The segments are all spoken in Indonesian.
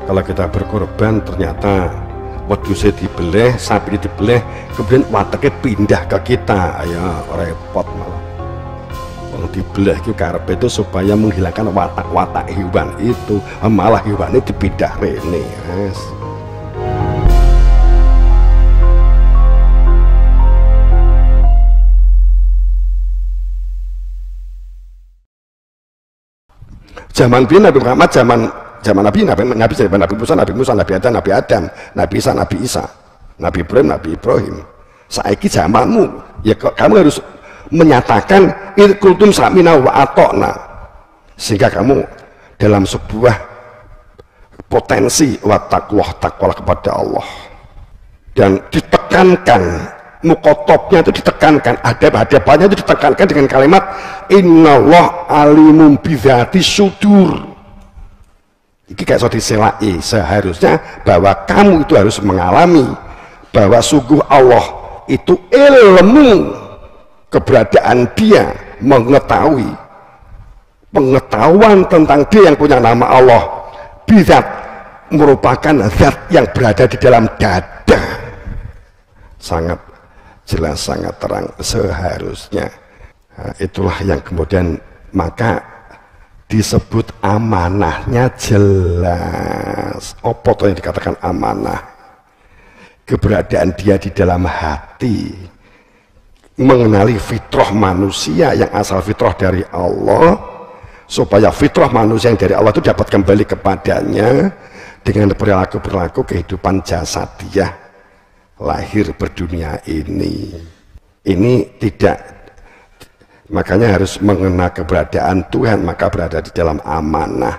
Kalau kita berkorban ternyata wedhusnya dibeleh, sapi dibeleh, kemudian wataknya pindah ke kita, ya repot malah. Kalau dibeleh itu karepe itu supaya menghilangkan watak-watak hewan itu, malah hewannya dipindah rene. Yes. Zaman biyen Nabi Muhammad, zaman Nabi Musa, Nabi Adam, Nabi Isa, Nabi Ibrahim, saiki zamanmu, ya kamu harus menyatakan kultum samina wa atokna, sehingga kamu dalam sebuah potensi takwa kepada Allah, dan ditekankan mukotobnya itu ditekankan, adab-adabannya itu ditekankan dengan kalimat innallah alimum bidzati sudur. Ini kayak so diselai, seharusnya bahwa kamu itu harus mengalami bahwa sungguh Allah itu ilmu keberadaan dia, mengetahui pengetahuan tentang dia yang punya nama Allah, bidzat merupakan zat yang berada di dalam dada, sangat jelas, sangat terang seharusnya. Nah, itulah yang kemudian maka disebut amanahnya jelas. Apa yang dikatakan amanah? Keberadaan dia di dalam hati, mengenali fitrah manusia yang asal fitrah dari Allah, supaya fitrah manusia yang dari Allah itu dapat kembali kepadanya dengan perilaku-perilaku kehidupan jasadiah lahir berdunia ini. Ini tidak, makanya harus mengenal keberadaan Tuhan, maka berada di dalam amanah.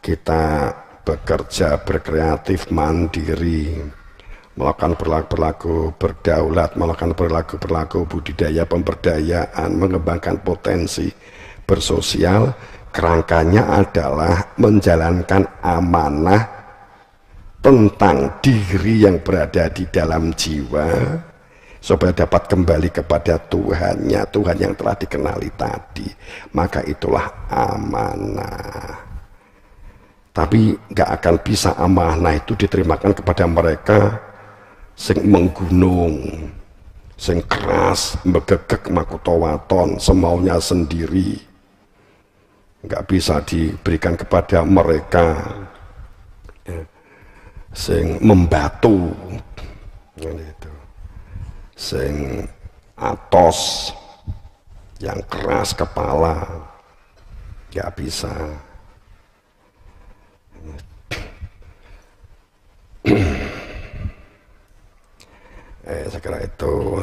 Kita bekerja, berkreatif, mandiri, melakukan perilaku-perilaku berdaulat, melakukan perilaku-perilaku budidaya pemberdayaan, mengembangkan potensi bersosial. Kerangkanya adalah menjalankan amanah tentang diri yang berada di dalam jiwa, supaya dapat kembali kepada Tuhannya, Tuhan yang telah dikenali tadi. Maka itulah amanah. Tapi nggak akan bisa amanah itu diterimakan kepada mereka sing menggunung, sing keras, megegek makutowaton, semaunya sendiri. Nggak bisa diberikan kepada mereka sing membatu, gitu, sing atos, yang keras kepala, nggak bisa. Saya kira itu.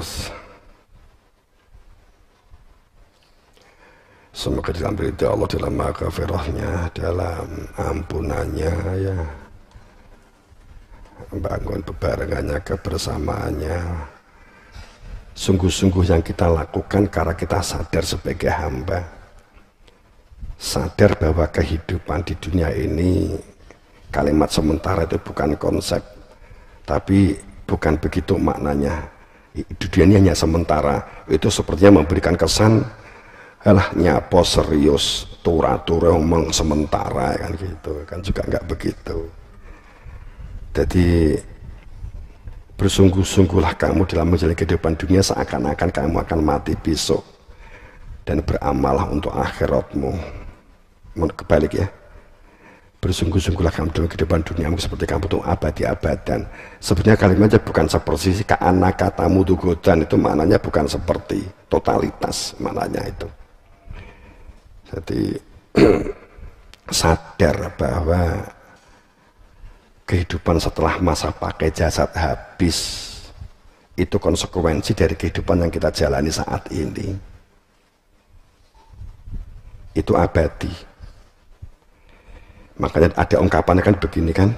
Semoga diambil dari Allah dalam maghfirahnya, dalam ampunannya, ya, bangun bebarengannya, kebersamaannya. Sungguh-sungguh yang kita lakukan karena kita sadar sebagai hamba, sadar bahwa kehidupan di dunia ini, kalimat sementara itu bukan konsep, tapi bukan begitu maknanya. Dunia ini hanya sementara. Itu sepertinya memberikan kesan alah nyapo serius, tura-tura ngomong sementara, kan gitu, kan juga nggak begitu. Jadi bersungguh-sungguhlah kamu dalam menjalani kehidupan dunia seakan-akan kamu akan mati besok, dan beramallah untuk akhiratmu. Kebalik ya, bersungguh-sungguhlah kamu dalam kehidupan duniamu seperti kamu tuh abadi-abadan. Sebenarnya kalimatnya bukan seperti ka'ana katamu tugodan, itu maknanya bukan seperti totalitas, maknanya itu. Jadi sadar bahwa kehidupan setelah masa pakai jasad habis itu konsekuensi dari kehidupan yang kita jalani saat ini. Itu abadi. Makanya ada ungkapannya kan begini kan,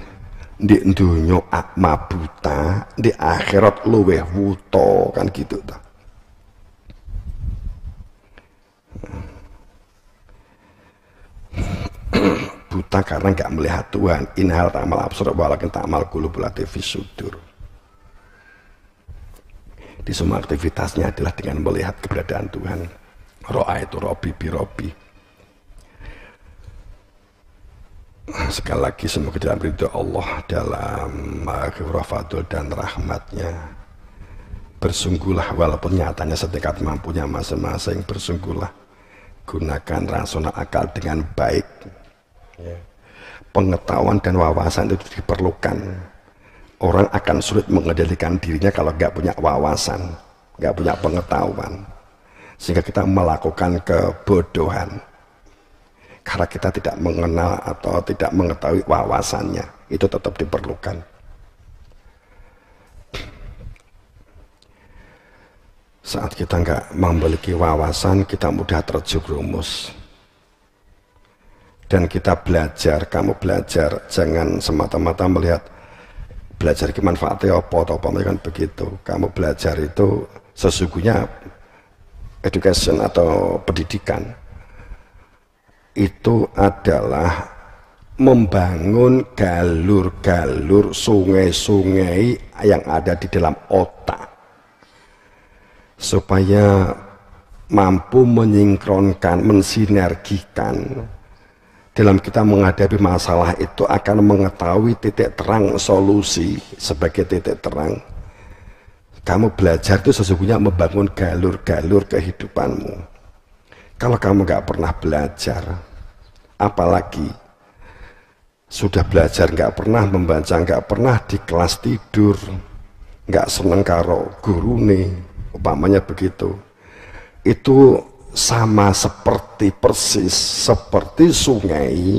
di dunya akma buta, di akhirat luweh wuto, kan gitu toh. Buta karena nggak melihat Tuhan. Inhal ta'mal absar walakin ta'mal qulubul lati fis sudur. Di semua aktivitasnya adalah dengan melihat keberadaan Tuhan. Ro'a itu Robbi bi Robbi. sekali lagi semoga dalam ridho Allah, dalam ghafratul dan rahmatnya, bersungguhlah walaupun nyatanya setingkat mampunya masing-masing, bersungguhlah gunakan rasional akal dengan baik. Pengetahuan dan wawasan itu diperlukan. Orang akan sulit mengendalikan dirinya kalau nggak punya wawasan, nggak punya pengetahuan, sehingga kita melakukan kebodohan karena kita tidak mengenal atau tidak mengetahui wawasannya. Itu tetap diperlukan. Saat kita nggak memiliki wawasan, kita mudah terjerumus. Dan kita belajar, kamu belajar, jangan semata-mata melihat belajar ke manfaatnya apa kan begitu. Kamu belajar itu sesungguhnya education atau pendidikan itu adalah membangun galur-galur, sungai-sungai yang ada di dalam otak supaya mampu menyinkronkan, mensinergikan. Dalam kita menghadapi masalah itu akan mengetahui titik terang solusi sebagai titik terang. Kamu belajar itu sesungguhnya membangun galur-galur kehidupanmu. Kalau kamu nggak pernah belajar, apalagi sudah belajar nggak pernah membaca, nggak pernah di kelas tidur, nggak seneng karo guru nih, umpamanya begitu, itu sama seperti persis seperti sungai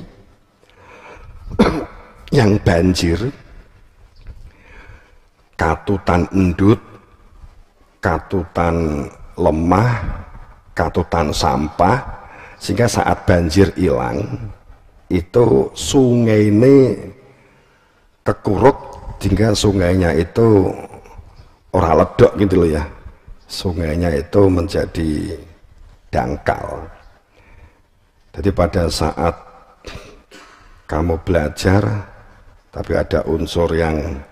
yang banjir, katutan endut, katutan lemah, katutan sampah, sehingga saat banjir hilang itu sungai ini kekuruk sehingga sungainya itu ora ledok gitu loh ya, sungainya itu menjadi dangkal. Jadi pada saat kamu belajar tapi ada unsur yang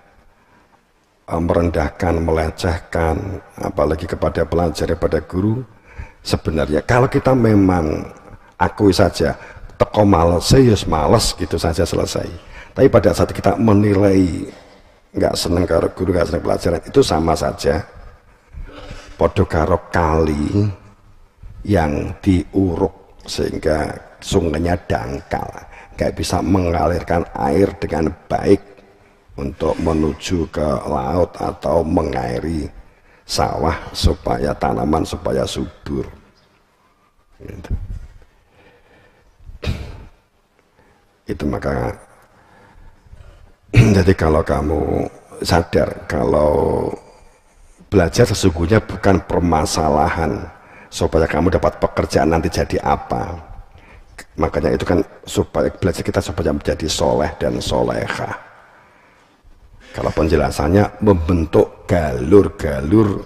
merendahkan, melecehkan, apalagi kepada pelajar, pada guru, sebenarnya kalau kita memang akui saja teko males, serius males gitu saja selesai. Tapi pada saat kita menilai nggak seneng karo guru, nggak seneng pelajaran, itu sama saja podo karo kali yang diuruk sehingga sungainya dangkal, nggak bisa mengalirkan air dengan baik untuk menuju ke laut atau mengairi sawah supaya tanaman supaya subur gitu. Itu maka jadi kalau kamu sadar kalau belajar sesungguhnya bukan permasalahan supaya kamu dapat pekerjaan nanti jadi apa, makanya itu kan supaya belajar kita supaya menjadi soleh dan solehah. Kalau penjelasannya membentuk galur-galur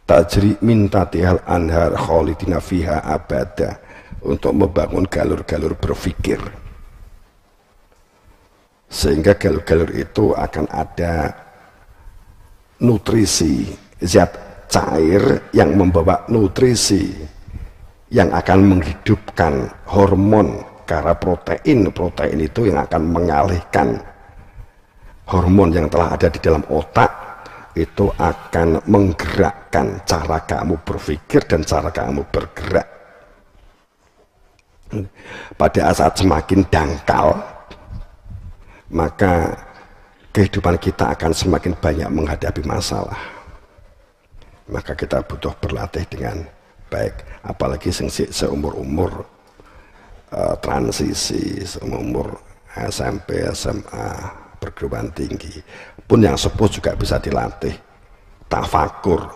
tajri min tatihal anhar khalidina fiha abada, untuk membangun galur-galur berpikir sehingga galur-galur itu akan ada nutrisi, zat cair yang membawa nutrisi yang akan menghidupkan hormon, karena protein itu yang akan mengalihkan hormon yang telah ada di dalam otak, itu akan menggerakkan cara kamu berpikir dan cara kamu bergerak. Pada saat semakin dangkal, maka kehidupan kita akan semakin banyak menghadapi masalah. Maka kita butuh berlatih dengan baik, apalagi seumur-umur transisi, seumur SMP, SMA, perguruan tinggi pun yang sepuh juga bisa dilatih. Tafakur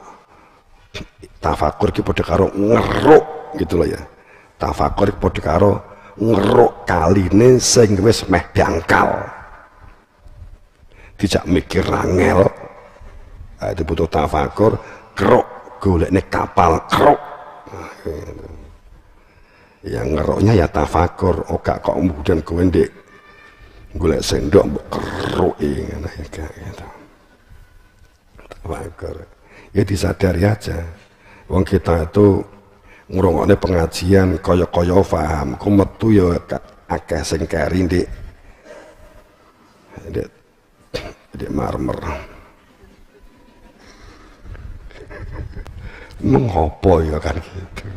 ki padha karo ngeruk gitu loh ya. Tafakur ki padha karo ngeruk kaline sing wis meh dangkal, tidak mikir rangel. Itu butuh tafakur, keruk golekne kapal keruk. Yang ngeruknya ya tafakur, gak kok kemudian kowe ndek golek sendok mbok keruki ngono ya gak gitu. Tafakur. Ya disadari aja. Wong kita itu ngrungokne pengajian kaya-kaya paham, ku metu ya akeh sing keri ndek marmer. Mengapa ya kan gitu.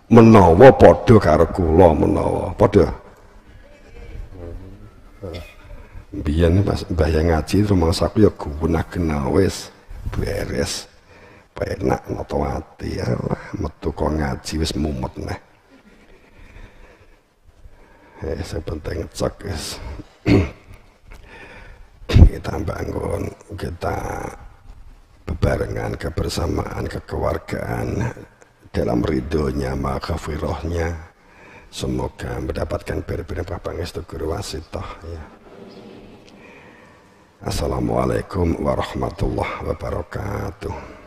Menawa padha karo kula menawa padha. Biyen pas mbayang ngaji rumangsaku ya gunah-genah wis beres. Penak nata ati alah metu kok ngaji wis mumet neh. Sepenting cek wis. Kita bangun, kita bebarengan kebersamaan, kekeluargaan dalam ridhonya, maghfirahnya. Semoga mendapatkan ber-ber pangestu guru wasithah ya. Assalamualaikum warahmatullahi wabarakatuh.